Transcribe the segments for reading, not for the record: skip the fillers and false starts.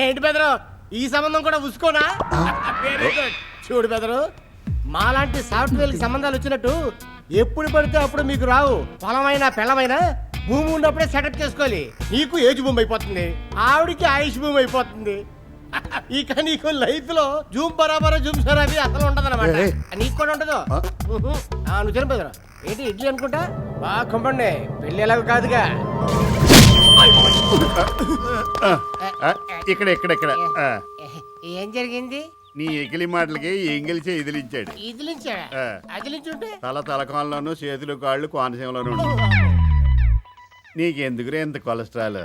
ఏంటి బెదరు ఈ సంబంధం కూడా ఉసుకోనా? Very good. చూడు బెదరు, మాలాంటి సాఫ్ట్వేర్ కి సంబంధాలు వచ్చినట్టు ఎప్పుడు పడితే అప్పుడు మీకు రావు. పొలమైనా పెళ్ళమైనా భూమి ఉన్నప్పుడే సెటప్ చేసుకోవాలి. నీకు ఏజ్ భూమి అయిపోతుంది, ఆవిడికి ఆయుష్ భూమి అయిపోతుంది. ఇక నీకు లైఫ్ లో జూమ్ బరాబర్ జూమ్ సరాబీ అసలు ఉండదు అనమాట. నీకు కూడా ఉండదు. నువ్వు తిన బెదరు. ఏంటి ఇడ్లీ అనుకుంటా? బాగా కంపండి, పెళ్ళి ఎలాగో కాదుగా. ఇక్కడ ఇక్కడ ఇక్కడ ఏం జరిగింది? నీ ఎగిలి మాటలకి ఎంగిలిచే ఎదిలించాడు. ఇదిలించాడా? అదిలించుంటే తలకాలంలోనూ చేతులు కాళ్ళు కోనసీమలోనూ. నీకెందుకురే ఇంత కొలెస్ట్రాల్?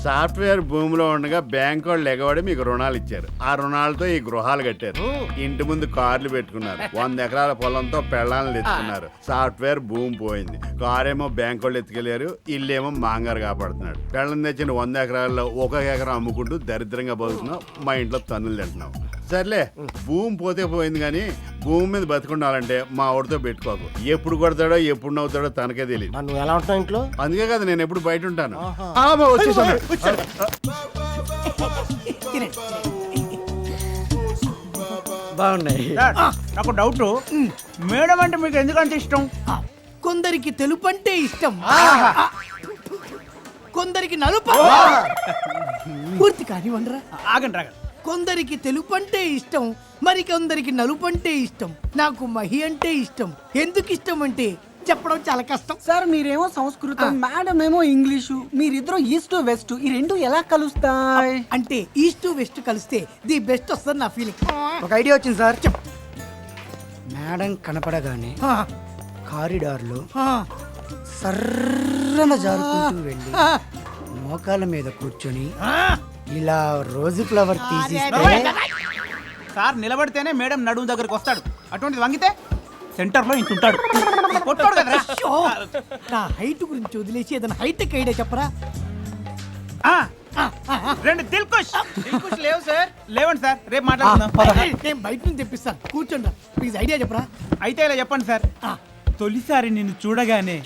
సాఫ్ట్వేర్ భూమిలో ఉండగా బ్యాంక్ వాళ్ళు ఎగవాడి మీకు రుణాలు ఇచ్చారు. ఆ రుణాలతో ఈ గృహాలు కట్టారు, ఇంటి ముందు కార్లు పెట్టుకున్నారు, 100 ఎకరాల పొలంతో పెళ్ళాలను తెచ్చుకున్నారు. సాఫ్ట్వేర్ భూమి పోయింది, కారేమో బ్యాంక్ వాళ్ళు ఎత్తుకెళ్ళారు, ఇల్లేమో మాంగారు కాపాడుతున్నాడు. పెళ్ళం తెచ్చిన 100 ఎకరాల్లో 1 ఎకరం అమ్ముకుంటూ దరిద్రంగా బతుకుతున్నావు. మా ఇంట్లో తన్నులు తింటున్నావు. సర్లే, భూమి పోతే పోయింది, కానీ భూమి మీద బతుకుండాలంటే మా ఆవిడతో పెట్టుకోకు. ఎప్పుడు కొడతాడో ఎప్పుడు నవ్వుతాడో తనకే తెలియదు. నువ్వు ఎలా ఉంటావు ఇంట్లో? అందుకే కదా నేను ఎప్పుడు బయట ఉంటాను. బాగున్నాయి. నాకు డౌట్, మేడం అంటే మీకు ఎందుకంత ఇష్టం? కొందరికి తెలుపు అంటే ఇష్టం, కొందరికి నలుపు. పూర్తి కానివ్వండిరా. ఆగండి రాగండి. కొందరికి తెలుపు అంటే ఇష్టం, మరి కొందరికి నలుపు అంటే ఇష్టం. నాకు మహి అంటే ఇష్టం. ఎందుకు ఇష్టం అంటే చెప్పడం చాలా కష్టం. సార్ మీరేమో సంస్కృతం, మేడం ఏమో ఇంగ్లీషు, మీరిద్దరు ఈస్ట్ వెస్ట్, ఈ రెండు ఎలా కలుస్తాయి? అంటే ఈస్ట్ వెస్ట్ కలిస్తే ది బెస్ట్ వస్తుంది నా ఫీలింగ్. ఒక ఐడియా వచ్చింది సార్. మేడం కనపడగానే కారిడార్లో సర్రన జారుకుంటూ వెళ్ళి మోకాల మీద కూర్చొని ఇలా రోజు ఫ్లవర్ తీసిస్తే సార్ నిలబడితేనే మేడం నడుము దగ్గరకు వస్తాడు. అటువంటిది వంగితే సెంటర్ లో ఇంటుంటాడు. కొట్టాడు కదా. నా హైట్ గురించి వదిలేసి ఏదైనా హైటెక్ ఐడియా చెప్పరా? 2 దిల్కుష్ లేవు సార్. లేవండి సార్, రేపు మాట్లాడుకుందాం. నేను బయట నుంచి తెప్పిస్తాను, కూర్చోండి. ప్లీజ్ ఐడియా చెప్పరా? అయితే ఇలా చెప్పండి సార్. తొలిసారి నిన్ను చూడగానే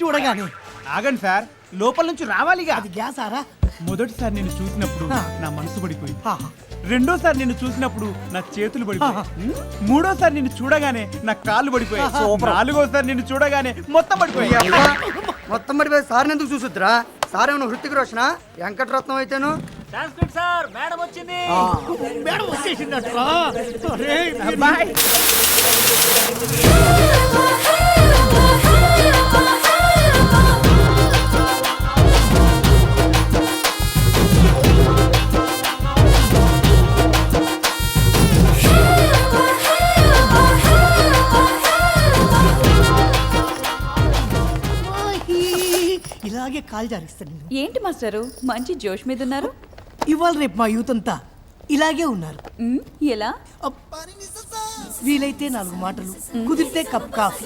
ఆగండి సార్, లోపల నుంచి రావాలిగా. అది గ్యాస్ ఆరా? మొదటిసారి నిన్ను చూసినప్పుడు నా మనసు పడిపోయింది. రెండోసారి నిన్ను చూసినప్పుడు నా చేతులు పడిపోయాయి. మూడోసారి నిన్ను చూడగానే నా కాళ్ళు పడిపోయాయి. నాలుగోసారి నిన్ను చూడగానే మొత్తం పడిపోయాయి. మొత్తం పడిపోయి సార్ ఎందుకు చూసుద్రా? సార్ ఏమన్నా హృతిక్ రోషనా, వెంకటరత్నం అయితేను? మేడం వచ్చింది. మేడం వచ్చేసిందట్రా. ఇలాగే కాల్ జారిస్తాను. ఏంటి మాస్టరు మంచి జోష్ మీద ఉన్నారు? ఇవాళ రేపు మా యూత్ అంతా ఇలాగే ఉన్నారు. ఎలా? వీలైతే 4 మాటలు, కుదిరితే కప్ కాఫీ.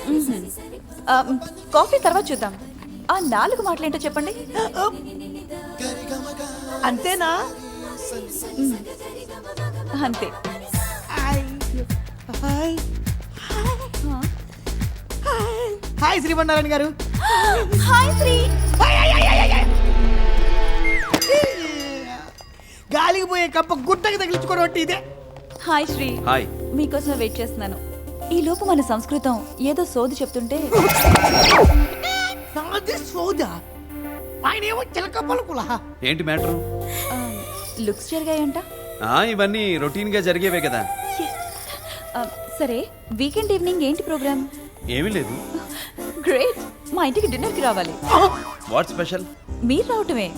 కాఫీ తర్వాత చూద్దాం. ఆ 4 మాటలు ఏంటో చెప్పండి. అంతేనా? అంతే. హాయ్ శ్రీమన్నారాయణ గారు. హాయ్ శ్రీ. గాలికి పోయే కప్ప గుట్టకి తగిలించుకోవడం ఇదే. హాయ్ శ్రీ. హాయ్. మీకోసం వెయిట్ చేస్తున్నాను. ఈ లోపు మన సంస్కృతం ఏదో సోది చెప్తుంటే. సోదా? ఆయన ఏమో చిలక పలుకులా. ఏంటి మ్యాటరు? లుక్స్ జరిగాయంట. ఇవన్నీ రొటీన్ గా జరిగేవే కదా. సరే, వీకెండ్ ఈవినింగ్ ఏంటి ప్రోగ్రామ్? ఏమీ లేదు. గ్రేట్. మా ఇంటికి డిన్నర్ కి రావాలి. What special? మీరు రావటమే.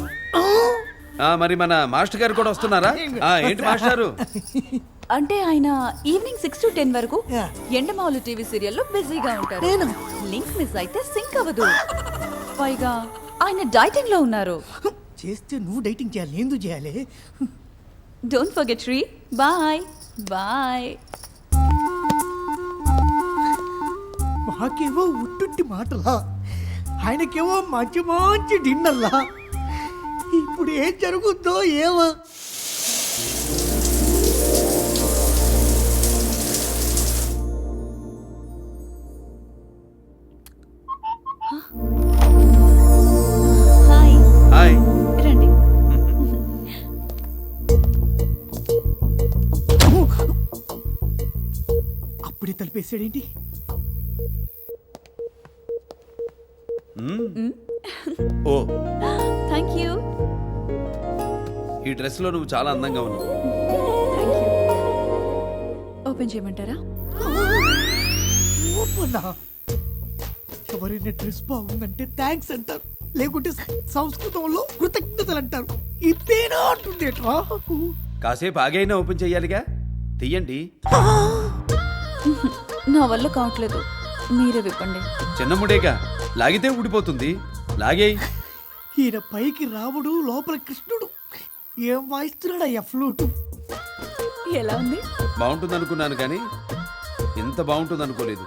మరి మన మాస్టర్ గారు కూడా వస్తున్నారా? ఏంటి మాస్టారు? అంటే ఆయన ఈవినింగ్ 6 to 10 వరకు ఎండమావులు టీవీ సీరియల్లో బిజీగా ఉంటారు. లింక్ మిస్ అయితే సింక్ అవ్వదు. పైగా ఆయన డైటింగ్ లో ఉన్నారు. చేస్తే నువ్వు డైటింగ్ చేయాలి, ఎందుకు చేయాలి? Don't forget Sri. Bye bye. మాకేమో ఉట్టుట్టి మాటలా, ఆయనకేమో మంచి మంచి డిన్నర్లా. ఇప్పుడు ఏం జరుగుద్దో ఏమో. హాయ్. హాయ్. రండి. చెప్పేసాడేంటి? ఓ థ్యాంక్ యూ. ఈ డ్రెస్ లో నువ్వు చాలా అందంగా ఉన్నావు. ఓపెన్ చేయమంటారా? ఓపన్నా. ఎవరైనా డ్రెస్ బాగుందంటే థ్యాంక్స్ అంటారు, లేకుంటే సంస్కృతంలో కృతజ్ఞతలు అంటారు. ఇదేనా అంటుంది కాసేపు ఆగైనా ఓపెన్ చెయ్యాలిగా, తీయండి. నా వల్ల కావట్లేదు, మీరే విప్పండి. చిన్న ముడేగా, లాగితే ఊడిపోతుంది. లాగేయ్. ఈయన పైకి రాముడు, లోపల కృష్ణుడు. ఏం వాయిస్తున్నాడు ఫ్లూటు? ఎలా ఉంది? బాగుంటుంది అనుకున్నాను కానీ ఎంత బాగుంటుంది అనుకోలేదు.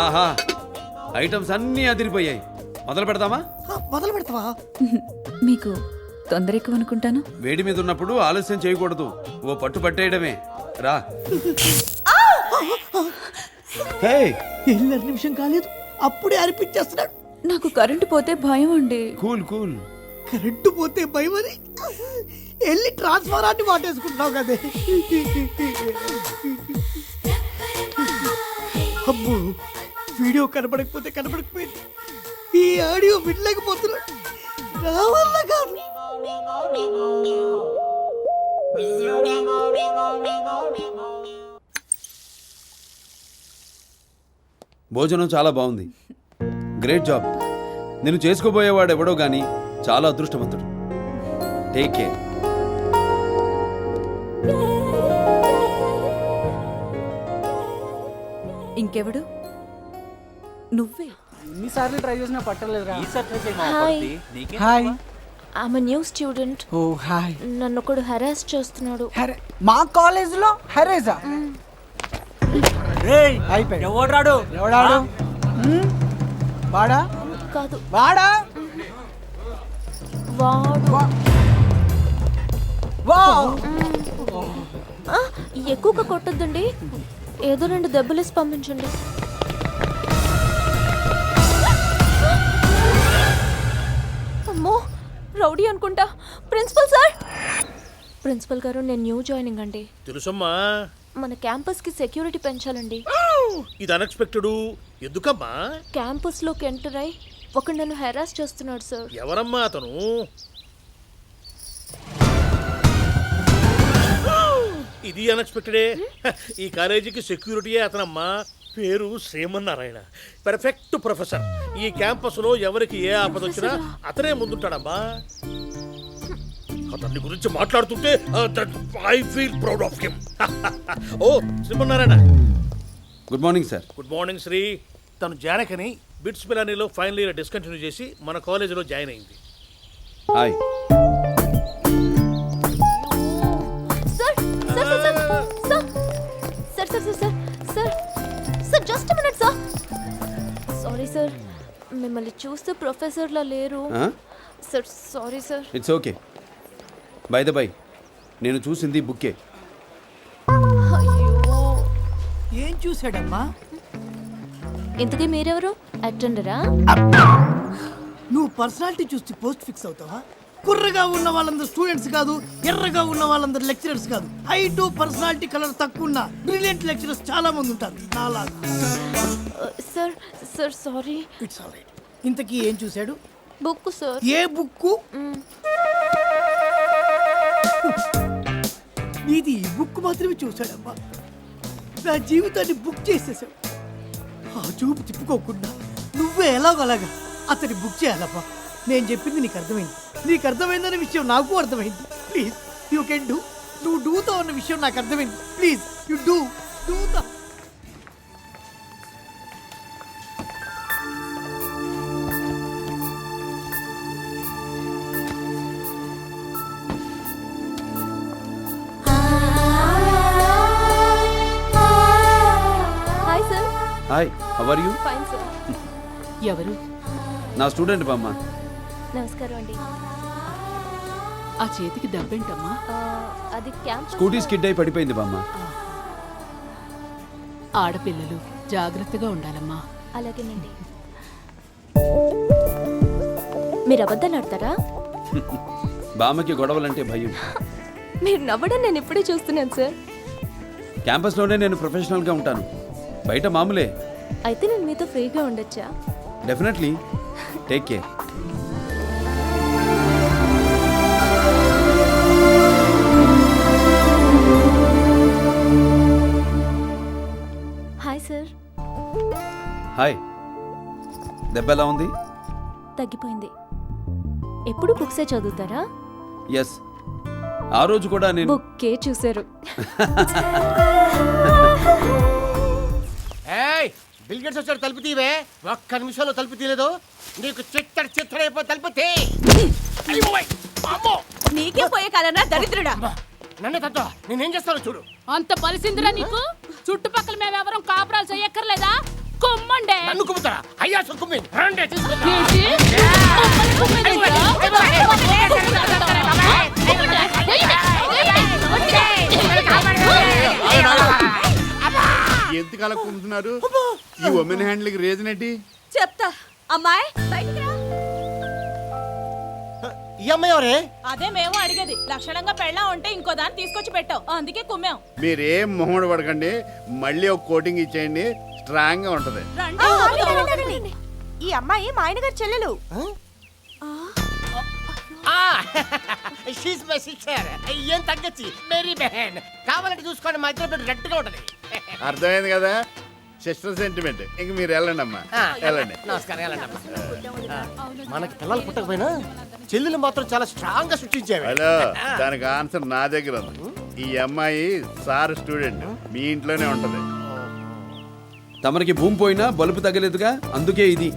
ఆహా, ఐటమ్స్ అన్నీ అదిరిపోయాయి. మొదలు పెడదామా? మొదలు పెడతావా? మీకు తొందర ఎక్కువ అనుకుంటాను. వేడి మీద ఉన్నప్పుడు ఆలస్యం చేయకూడదు, ఓ పట్టు పట్టేయడమే. రా. హే, 2 నిమిషం కాలేదు, అప్పుడే అనిపించేస్తున్నాడు. నాకు కరెంటు పోతే భయం అండి. Cool cool. కరెంటు పోతే భయమని వెళ్ళి ట్రాన్స్ఫారాన్ని వాటేసుకుంటున్నావు కదే. అబ్బో, వీడియో కనపడకపోతే కనపడకపోయింది, ఈ ఆడియో వినలేకపోతున్నాడు. నా వల్ల కాదు. భోజనం చాలా బాగుంది. Great job. నేను చేసుకోబోయేవాడు ఎవడో గాని చాలా అదృష్టవంతుడు. Take care. ఇంకెవడు? నువ్వే. ఎన్నిసార్లు ట్రై చేసినా పట్టలేదురా. Hi, hi. I'm new student. Oh hi. నన్ను ఒకడు హెరాస్ చేస్తున్నాడు. మా కాలేజ్ లో హరేజా? అయిపోయి. ఎవడాడు? వాడా? కాదు, వాడా? వాడు. ఎక్కువగా కొట్టొద్దండి, ఏదో 2 దెబ్బలేసి పంపించండి. అమ్మో, రౌడీ అనుకుంటా. Principal sir. ప్రిన్సిపల్ గారు, నేను న్యూ జాయినింగ్ అండి. తెలుసమ్మా, మన క్యాంపస్ కి సెక్యూరిటీ పెంచాలండి. ఇది అన్ఎక్స్పెక్టెడ్. ఎందుకమ్మా? క్యాంపస్ లోకి ఎంటర్ అయి ఒకడు నన్ను హెరాస్ చేస్తున్నాడు సార్. ఎవరమ్మా అతను? ఇది అన్ఎక్స్పెక్టెడే. ఈ కాలేజీకి సెక్యూరిటీయే అతనమ్మా. పేరు శ్రీమన్నారాయణ, పర్ఫెక్ట్ ప్రొఫెసర్. ఈ క్యాంపస్ లో ఎవరికి ఏ ఆపద వచ్చినా అతనే ముందుంటాడమ్మా. అతన్ని గురించి మాట్లాడుతుంటే I feel proud of him. ఓ Srimannarayana. Good morning sir. Good morning Sri. తను జానకని బిట్స్ పిలానీలో ఫైనల్ ఇయర్ డిస్కంటిన్యూ చేసి మన కాలేజీలో జాయిన్ అయింది. Hi. Sir sir sir sir sir sir sir sir sir just minute sir. Sorry sir, మిమ్మల్ని చూస్తే ప్రొఫెసర్లా లేరు sir. Sorry sir. It's okay. By the by, నేను చూసింది బుక్కే. అయ్యో, ఏం చూసాడమ్మా? ఇంతకీ మీరెవరు? అటెండరా? నువ్వు పర్సనాలిటీ చూస్తే పోస్ట్ ఫిక్స్ అవుతావా? కుర్రగా ఉన్న వాళ్ళందరూ స్టూడెంట్స్ కాదు, ఎర్రగా ఉన్న వాళ్ళందరూ లెక్చరర్స్ కాదు. హైట్, పర్సనాలిటీ, కలర్ తక్కువ ఉన్న బ్రిలియంట్ లెక్చరర్స్ చాలా మంది ఉంటారు నాలాగా. Sir sir sorry. It's all right. ఇంతకీ ఏం చూశాడు? Book sir. ఏ బుక్కు? ఇది ఈ బుక్ మాత్రమే చూశాడమ్మా. నా జీవితాన్ని బుక్ చేసేసావు. ఆ చూపు తిప్పుకోకుండా నువ్వే ఎలాగోలాగా అతన్ని బుక్ చేయాలమ్మా. నేను చెప్పింది నీకు అర్థమైంది. నీకు అర్థమైందనే విషయం నాకు అర్థమైంది. Please you can do. నువ్వు డూతో అన్న విషయం నాకు అర్థమైంది. ప్లీజ్ యూ డూ దా. Hi sir. Hi, how are you? Fine sir. ఎవరు? నా స్టూడెంట్ బామ్మ. నమస్కారం అండి. ఆ చేతికి దెబ్బేంటమ్మా? అది క్యాంపస్. స్కూటీ స్కిడ్ అయి పడిపోయింది బామ్మ. ఆడపిల్లలు జాగ్రత్తగా ఉండాలమ్మా. అలాగేనండి. మీరు అబద్ధాలు ఆడతారా? బామ్మకి గొడవలంటే భయం. మీరు నవ్వడం నేను ఇప్పుడే చూస్తున్నాను సార్. క్యాంపస్లోనే నేను ప్రొఫెషనల్గా ఉంటాను, బయట మామూలే. అయితే నేను మీతో ఫ్రీగా ఉండొచ్చా? Definitely. Take care. Hi sir. Hi. దెబ్బ ఎలా ఉంది? తగ్గిపోయింది. ఎప్పుడు బుక్సే చదువుతారా? ఎస్, ఆ రోజు కూడా నేను బుక్కే చూసారు. ఏయ్, బిల్ గేట్స్ వచ్చాడు, తలుపు తీవే. ఒక్క నిమిషంలో తలుపు తీయలేదు, నీకు చిత్తడైపో. తలుపు తీ. అమ్మో, నీకే పోయే కాలనా దరిద్రుడా. నన్ను తత్వ నేనేం చేస్తాను చూడు. అంత బలిసిందిరా నీకు? చుట్టుపక్కల మేమెవరం కాపురాలు చెయ్యక్కర్లేదా? కుమ్మండే. నన్ను కుమ్ముతారా? అయ్యా కుమ్మి రండి, తీసుకుంటా. ఏంటి? మమ్మల్ని కుమ్మేదిరా? ఎందుకు అలా కుంటున్నారు? ఈ ఉమెన్ హ్యాండ్లింగ్ రీజన్ ఏంటి? చెప్తా. అమ్మాయి బయటికి రా. ఈ అమ్మాయి ఎవరే? అదే మేము అడిగేది. లక్షణంగా పెళ్ళా ఉంటే ఇంకో దాన్ని తీసుకొచ్చి పెట్టావు, అందుకే కుమ్మాం. మీరేం మొహం పడకండి, మళ్ళీ ఒక కోటింగ్ ఇచ్చేయండి, స్ట్రాంగ్ గా ఉంటది. ఈ అమ్మాయి మా ఆయన గారి చెల్లెలు. She's my sister. ఏం తగ్గచ్చి మేరీ బెహన్. కావాలంటే చూసుకోండి, మా ఇద్దరు రెడ్ గా ఉంటది. అర్థమైంది కదా, సిస్టర్ సెంటిమెంట్. ఇంక మీరు వెళ్ళండి అమ్మా, వెళ్ళండి. నమస్కారం, వెళ్ళండి అమ్మా. మనకి పిల్లలు పుట్టకపోయినా చెల్లెలు మాత్రం చాలా స్ట్రాంగ్ గా సృష్టించేవి. హలో, దానికి ఆన్సర్ నా దగ్గర ఉంది. ఈ అమ్మాయి సార్ స్టూడెంట్, మీ ఇంట్లోనే ఉంటది. తమరికి భూమి పోయినా బలుపు తగ్గలేదుగా, అందుకే ఇది.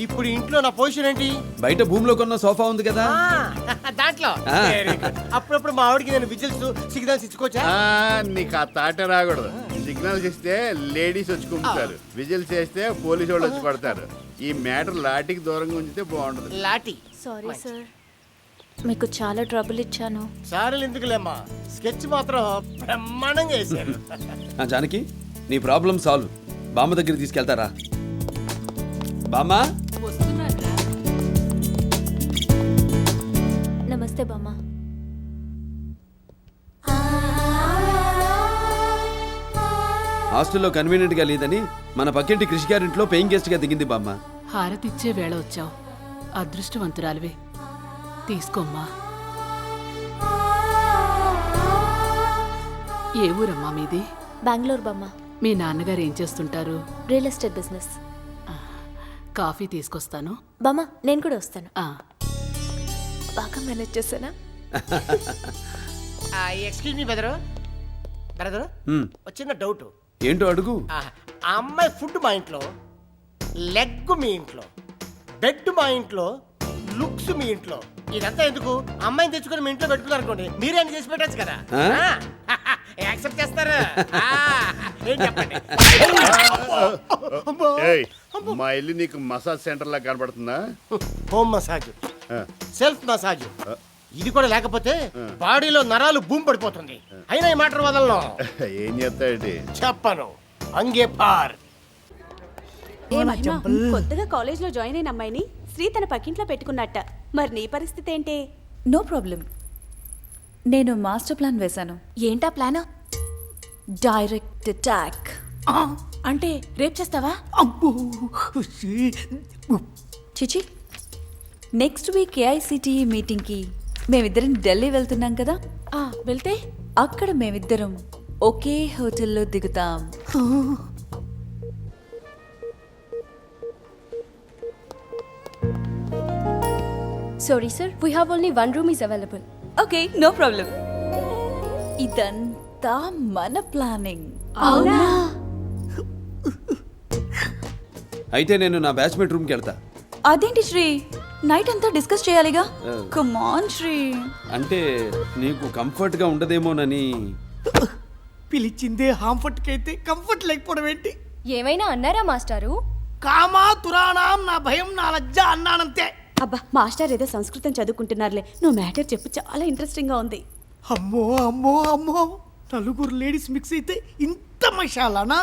ఇప్పుడు ఇంట్లో నా పొజిషన్ ఏంటి? బయట భూమిలో కొన్న సోఫా ఉంది కదా, దాంట్లో. Very good. అప్పుడప్పుడు మా ఆవిడకి నేను విజిల్స్ సిగ్నల్స్ ఇచ్చుకోవచ్చా? నీకు ఆ తాట రాకూడదు. సిగ్నల్స్ ఇస్తే లేడీస్ వచ్చి కుంపుతారు, విజిల్స్ చేస్తే పోలీసు వాళ్ళు వచ్చి పడతారు. ఈ మ్యాటర్ లాటికి దూరంగా ఉంచితే బాగుంటది. లాటి. సారీ సార్, మీకు చాలా ట్రబుల్ ఇచ్చాను. సారీలు ఎందుకులేమ్మా, స్కెచ్ మాత్రం బ్రహ్మాండంగా వేశారు. జానకి, నీ ప్రాబ్లం సాల్వ్. బామ్మ దగ్గర తీసుకెళ్తారా? బామ్మ, వస్తున్నారా? నమస్తే బామ్మ. హాస్టల్లో కన్వీనియంట్ గా లేదని మన పక్కింటి కృషి గారింట్లో పేయింగ్ గెస్ట్ గా దిగింది బామ్మ. హారతిచ్చే వేళ వచ్చావు, అదృష్టవంతురాలివే. తీసుకోమ్మా. ఏ ఊరమ్మా మీది? బెంగళూరు బామ్మ. మీ నాన్నగారు ఏం చేస్తుంటారు? Real estate business. కాఫీ తీసుకొస్తాను. బామ్మ, నేను కూడా వస్తాను. ఆ, బాగా మేనేజ్ చేశానా? Excuse me brother. బ్రదరు, చిన్న డౌట్. ఏంటో అడుగు. ఆ అమ్మాయి ఫుడ్ మా ఇంట్లో, లెగ్ మీ ఇంట్లో, బెడ్ మా ఇంట్లో, లుక్స్ మీ ఇంట్లో. ఇదంతా ఎందుకు? అమ్మాయిని తెచ్చుకొని మీ ఇంట్లో పెట్టుకున్నారు అనుకోండి, మీరే అని చేసి పెట్టచ్చు కదా. యాక్సెప్ట్ చేస్తారు. ఏం చెప్పండి. ఏయ్, మా ఇల్లు నీకు మసాజ్ సెంటర్ లా కనబడుతుందా? హోమ్ మసాజ్, సెల్ఫ్ మసాజ్, ఇది కూడా లేకపోతే బాడీలో నరాలు భూమి పడిపోతుంది. అయినా ఈ మాట వదలను. ఏం చేస్తాడు? చెప్పను. అంగే పార్. కొత్తగా కాలేజ్ లో జాయిన్ అయిన అమ్మాయిని శ్రీ తన పక్కింట్లో పెట్టుకున్నట్ట. మరి నీ పరిస్థితి ఏంటి? No problem. నేను మాస్టర్ ప్లాన్ వేశాను. ఏంటా ప్లాన్? Direct attack. అంటే రేప్ చేస్తావా? అబ్బో, చిచి, నెక్స్ట్ వీక్ ఏఐసిటిఈ మీటింగ్కి మేమిద్దరం ఢిల్లీ వెళ్తున్నాం కదా. వెళ్తే అక్కడ మేమిద్దరం ఒకే హోటల్లో దిగుతాం. Sorry sir, we have only 1 room is available. Okay, no problem. ఇదంతా మన ప్లానింగ్. అవునా? అయితే నేను నా బ్యాచ్మేట్ రూమ్కి వెళ్తా. అదేంటి శ్రీ, నైట్ అంతా డిస్కస్ చేయాలిగా. Come on Sri. అంటే నీకు కంఫర్ట్ గా ఉండదేమోనని. పిలిచిందే హాంఫర్ట్ కైతే కంఫర్ట్ లేకపోవడం ఏంటి? ఏమైనా అన్నారా మాస్టారు? కామా తురాణం నా భయం నా లజ్జ అన్నానంతే. అబ్బా, మాస్టర్ ఏదో సంస్కృతం చదువుకుంటున్నారులే. నువ్వు మ్యాటర్ చెప్పు, చాలా ఇంట్రెస్టింగ్ గా ఉంది. అమ్మో అమ్మో అమ్మో, నలుగురు లేడీస్ మిక్స్ అయితే ఇంత మషాలానా?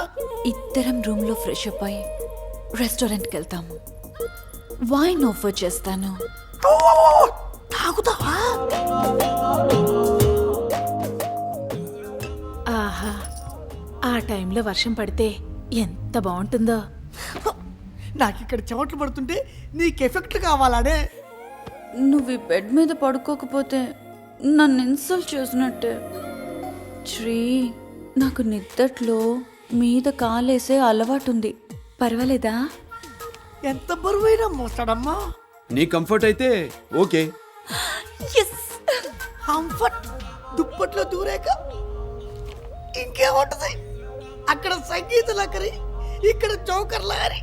ఇద్దరం రూమ్ లో ఫ్రెష్ అప్ అయ్యి రెస్టారెంట్కి వెళ్తాము. వైన్ ఆఫర్ చేస్తాను. తాగుతావా? ఆ టైంలో వర్షం పడితే ఎంత బాగుంటుందో. నాకు ఇక్కడ చెమటలు పడుతుంటే నీకు ఎఫెక్ట్ కావాలనే. నువ్వు ఈ బెడ్ మీద పడుకోకపోతే నన్ను ఇన్సల్ట్ చేసినట్టే. శ్రీ, నాకు నిద్దట్లో మీద కాలేసే అలవాటుంది, పర్వాలేదా? ఎంత బరువైనా మోస్తాడమ్మా. నీ కంఫర్ట్ అయితే ఓకే. కంఫర్ట్ దుప్పట్లో దూరాక ఇంకేముంటది? అక్కడ సంగీత లకరి, ఇక్కడ జోకర్ లహరి.